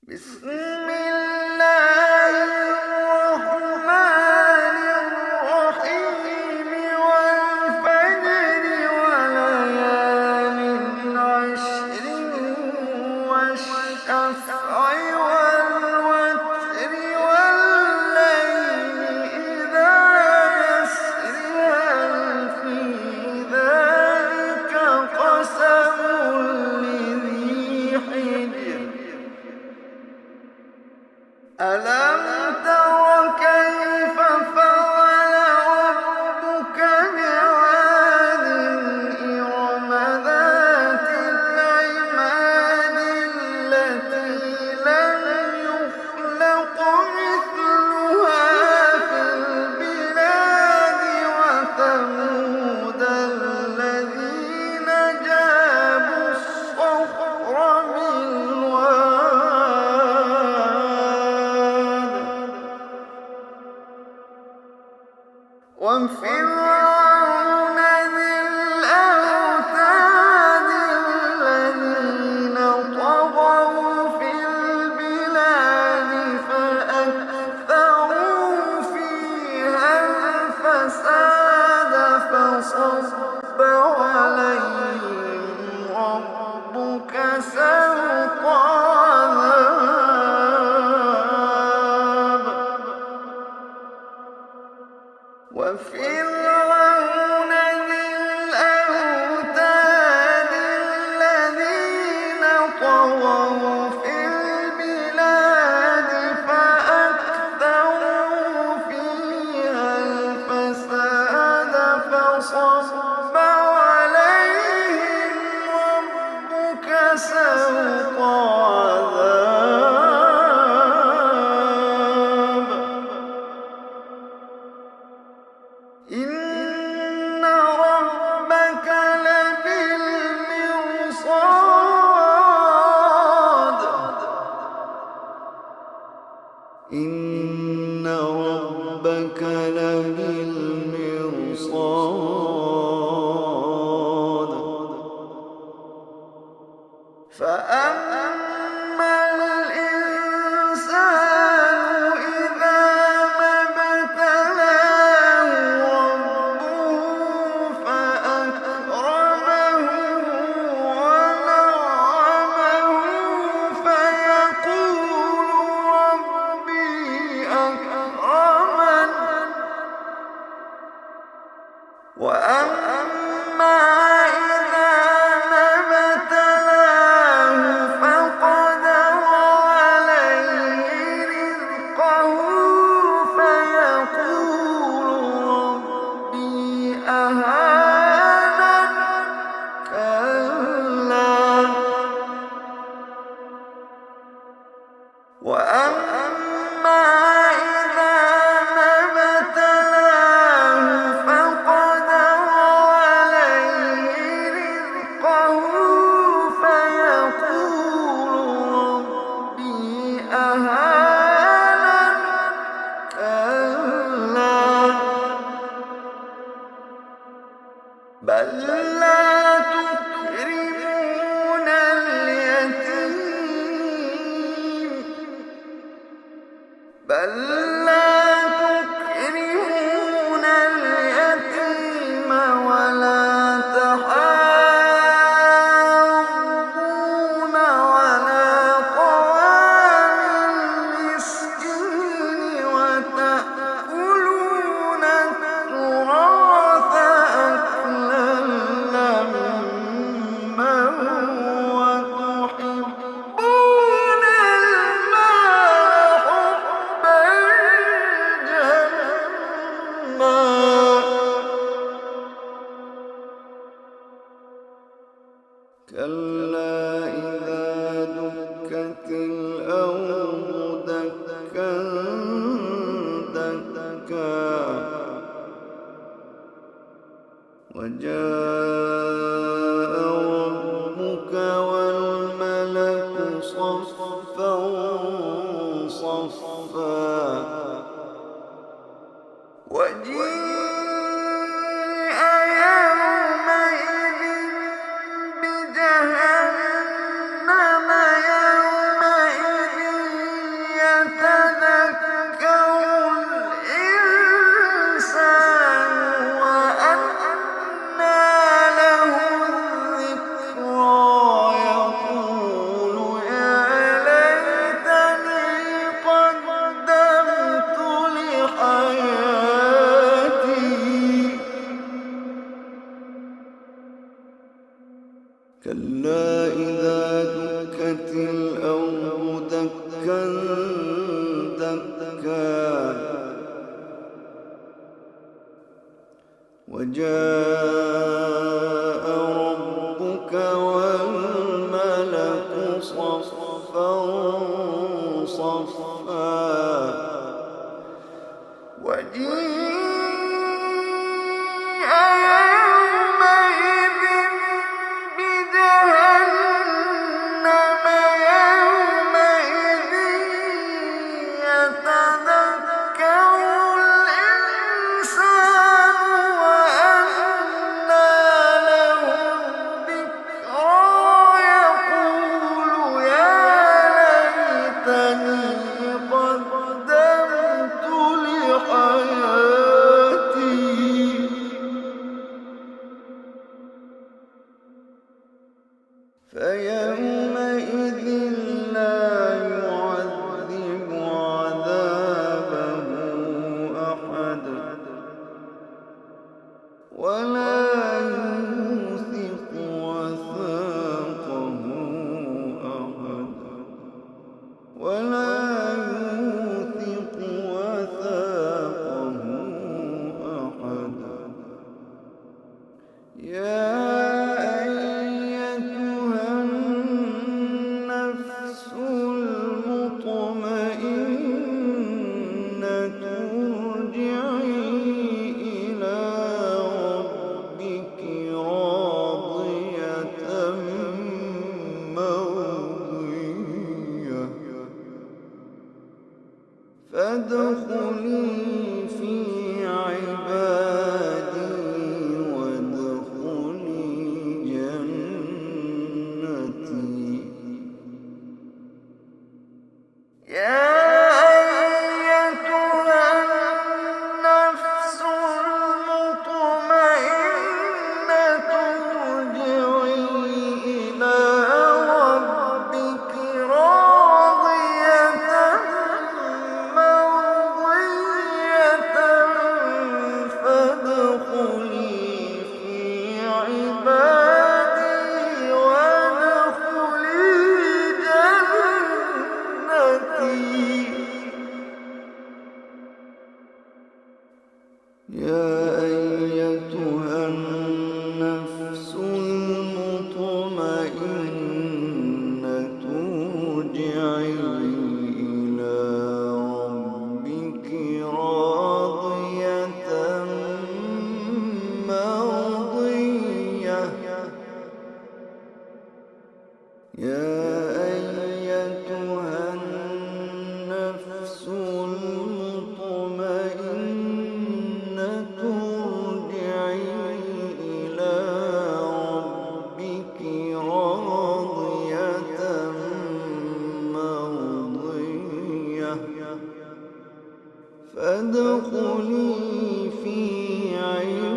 بسم الله الرحمن الرحيم والفجر وليال عشر والشفع والوتر والليل إذا يسر هل في ذلك قسم لذي حجر ألم تر كيف فعل ربك بعاد إرم ذات العماد التي لم يخلق مثلها في البلاد وثمود الذين جابوا الصخر بالواد وفرعون ذي الأوتاد الذين طغوا في البلاد فأكثروا فيها الفساد فصب عليهم ربك سوط عذاب وفرعون ذي الأوتاد الذين طغوا في البلاد فأكثروا فيها الفساد فصب عليهم ربك سوط عذاب إن ربك لبالمرصاد إن ربك لبالمرصاد فأما الإنسان إذا ما ابتلاه ربه فأكرمه ونعمه فيقول ربي أكرمن وأما إذا ما ابتلاه فقدر عليه رزقه فيقول ربي أهانن كلا وأما إذا ما ابتلاه فقدر عليه رزقه فيقول ربي أهانن كلا بل لا تكرمون اليتيم بل لا تكرمون اليتيم ولا تحاضون على طعام المسكين وتأكلون التراث أكلا لما وتحبون المال حبا جما كلا إذا دكت الأرض دكا دكا وجاء ربك والملك صفا صفا وجيء يومئذ بجهنم يومئذ وجاء ربك والملك صفا صفا وجيء يومئذ بجهنم يومئذ يتذكر الإنسان وأنى له الذكرى يقول يا ليتني قدمت لحياتي فيومئذ لا يعذب عذابه أحد ولا يوثق وثاقه أحد ولا يوثق وثاقه أحد يا أيتها النفس المطمئنة ارجعي إلى ربك راضية مرضية فادخلي في عبادي وادخلي جنتي يا أيتها النفس المطمئنة ارجعي إلى ربك راضية مرضية فادخلي في عبادي وادخلي جنتي يا أيتها النفس المطمئنة ارجعي إلى ربك راضية مرضية يا أيتها النفس المطمئنة ارجعي إلى ربك راضية مرضية فادخلي في عبادي